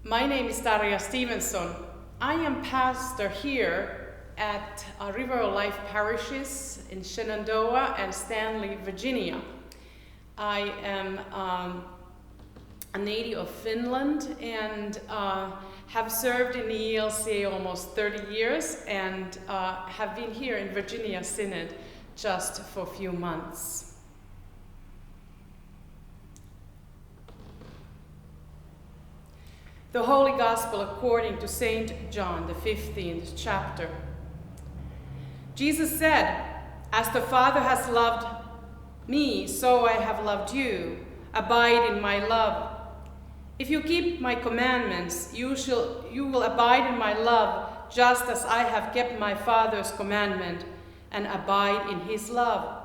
My name is Tarja Stevenson. I am pastor here at River of Life parishes in Shenandoah and Stanley, Virginia. I am a native of Finland and have served in the ELCA almost 30 years and have been here in Virginia Synod just for a few months. The Holy Gospel according to St. John, the 15th chapter. Jesus said, "As the Father has loved me, so I have loved you. Abide in my love. If you keep my commandments, you will abide in my love, just as I have kept my Father's commandment and abide in his love.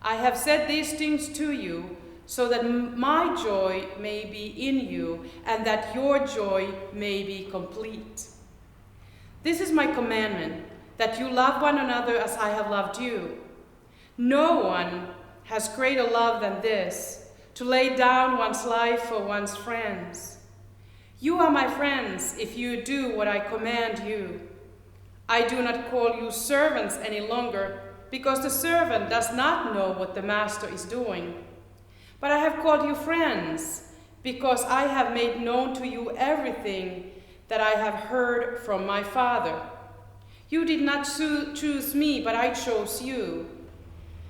I have said these things to you, so that my joy may be in you, and that your joy may be complete. This is my commandment, that you love one another as I have loved you. No one has greater love than this, to lay down one's life for one's friends. You are my friends if you do what I command you. I do not call you servants any longer, because the servant does not know what the master is doing. But I have called you friends, because I have made known to you everything that I have heard from my Father. You did not choose me, but I chose you.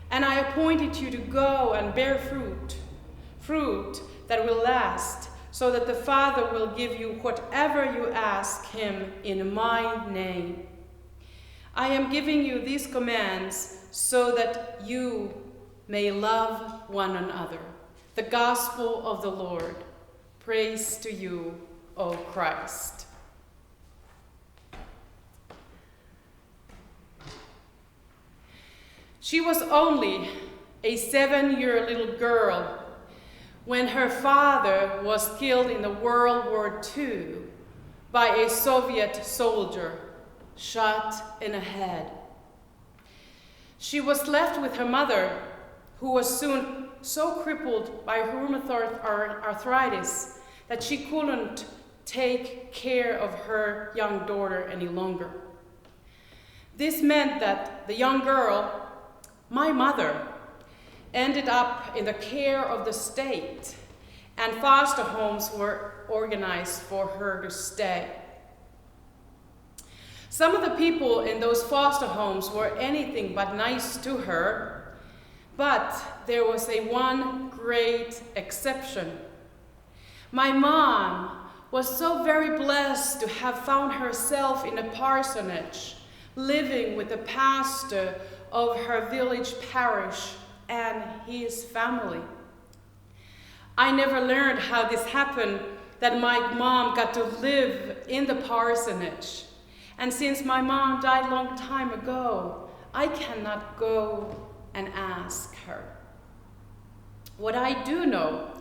And I appointed you to go and bear fruit that will last, so that the Father will give you whatever you ask him in my name. I am giving you these commands so that you may love one another." The Gospel of the Lord. Praise to you, O Christ. She was only a 7-year little girl when her father was killed in the World War II by a Soviet soldier, shot in the head. She was left with her mother, who was soon so crippled by rheumatoid arthritis that she couldn't take care of her young daughter any longer. This meant that the young girl, my mother, ended up in the care of the state, and foster homes were organized for her to stay. Some of the people in those foster homes were anything but nice to her, but there was one great exception. My mom was so very blessed to have found herself in a parsonage, living with the pastor of her village parish and his family. I never learned how this happened, that my mom got to live in the parsonage. And since my mom died a long time ago, I cannot go and ask her. What I do know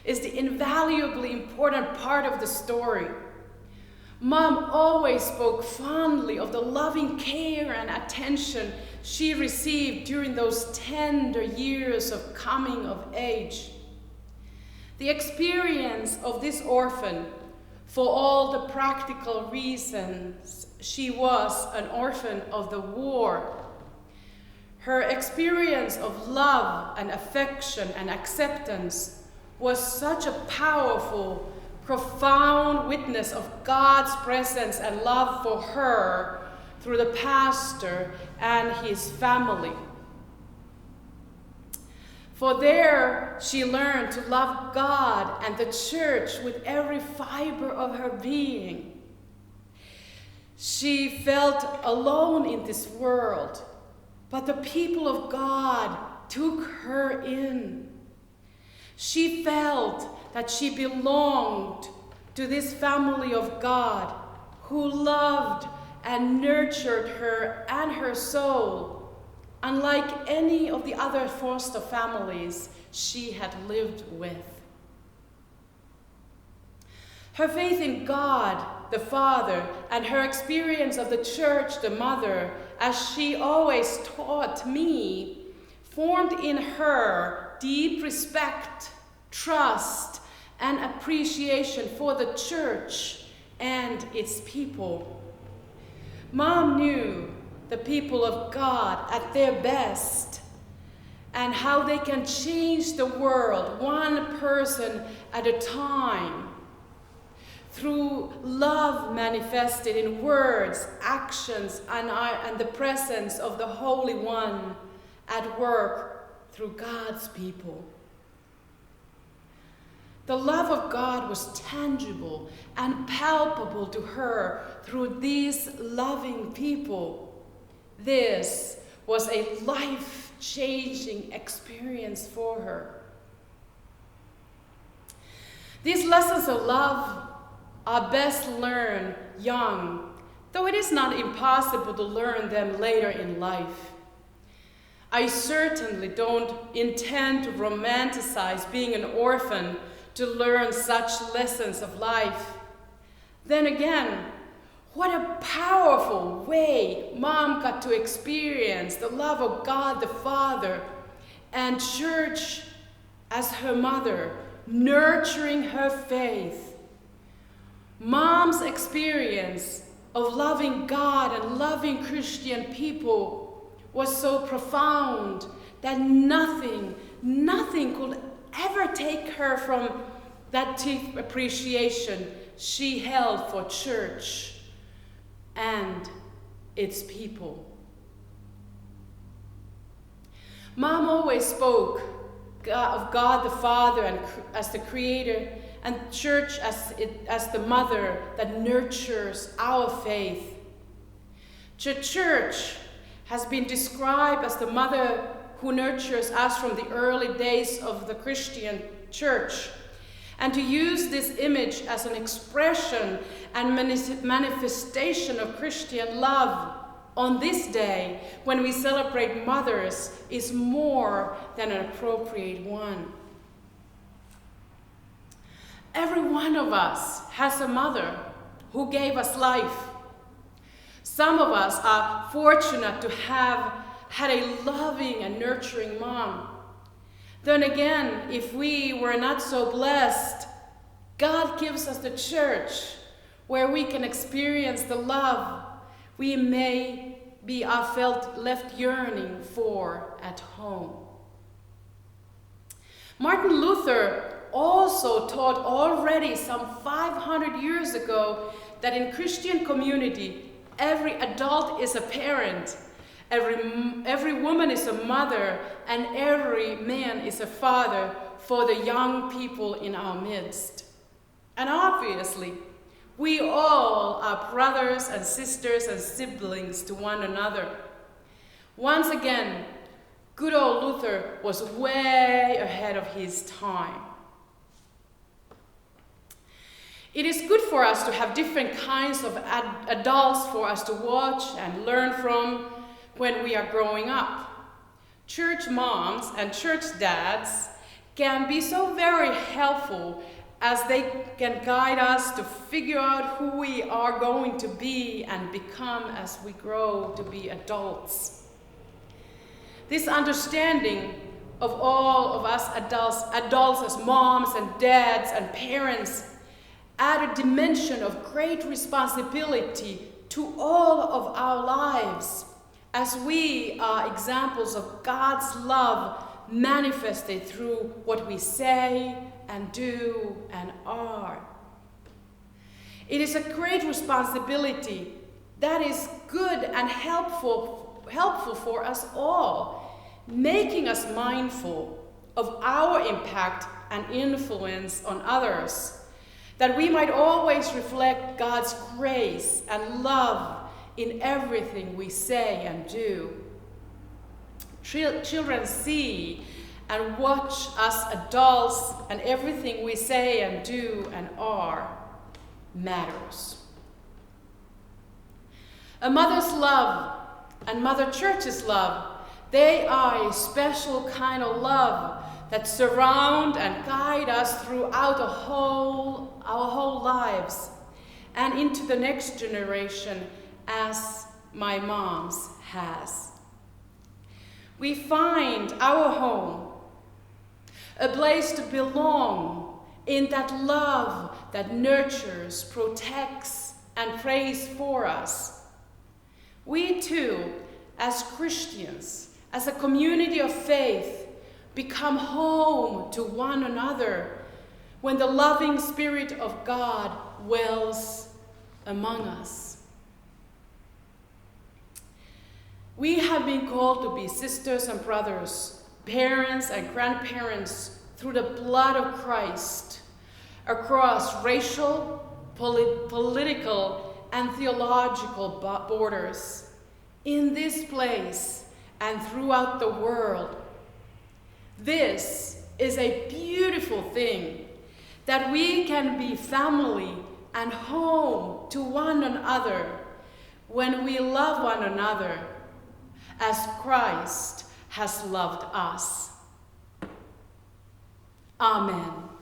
is the invaluably important part of the story. Mom always spoke fondly of the loving care and attention she received during those tender years of coming of age. The experience of this orphan, for all the practical reasons she was an orphan of the war, her experience of love and affection and acceptance was such a powerful, profound witness of God's presence and love for her through the pastor and his family. For there she learned to love God and the church with every fiber of her being. She felt alone in this world, but the people of God took her in. She felt that she belonged to this family of God, who loved and nurtured her and her soul, unlike any of the other foster families she had lived with. Her faith in God, the Father, and her experience of the church, the Mother, as she always taught me, formed in her deep respect, trust, and appreciation for the church and its people. Mom knew the people of God at their best and how they can change the world one person at a time through love manifested in words, actions, and the presence of the Holy One at work through God's people. The love of God was tangible and palpable to her through these loving people. This was a life-changing experience for her. These lessons of love are best learned young, though it is not impossible to learn them later in life. I certainly don't intend to romanticize being an orphan to learn such lessons of life. Then again, what a powerful way Mom got to experience the love of God the Father and church as her mother, nurturing her faith. Mom's experience of loving God and loving Christian people was so profound that nothing could ever take her from that deep appreciation she held for church and its people. Mom always spoke of God the Father and as the Creator, and church as the mother that nurtures our faith. The church has been described as the mother who nurtures us from the early days of the Christian church. And to use this image as an expression and manifestation of Christian love on this day when we celebrate mothers is more than an appropriate one. Every one of us has a mother who gave us life. Some of us are fortunate to have had a loving and nurturing mom. Then again, if we were not so blessed, God gives us the church where we can experience the love we may be felt left yearning for at home. Martin Luther also taught already some 500 years ago that in Christian community, every adult is a parent, every woman is a mother, and every man is a father for the young people in our midst. And obviously, we all are brothers and sisters and siblings to one another. Once again, good old Luther was way ahead of his time. It is good for us to have different kinds of adults for us to watch and learn from when we are growing up. Church moms and church dads can be so very helpful as they can guide us to figure out who we are going to be and become as we grow to be adults. This understanding of all of us adults as moms and dads and parents add a dimension of great responsibility to all of our lives, as we are examples of God's love manifested through what we say and do and are. It is a great responsibility that is good and helpful for us all, making us mindful of our impact and influence on others, that we might always reflect God's grace and love in everything we say and do. Children see and watch us adults, and everything we say and do and are matters. A mother's love and Mother Church's love, they are a special kind of love that surround and guide us throughout our whole lives and into the next generation, as my mom's has. We find our home a place to belong in that love that nurtures, protects, and prays for us. We too, as Christians, as a community of faith, become home to one another when the loving Spirit of God dwells among us. We have been called to be sisters and brothers, parents and grandparents through the blood of Christ, across racial, political, and theological borders, in this place and throughout the world. This is a beautiful thing, that we can be family and home to one another when we love one another as Christ has loved us. Amen.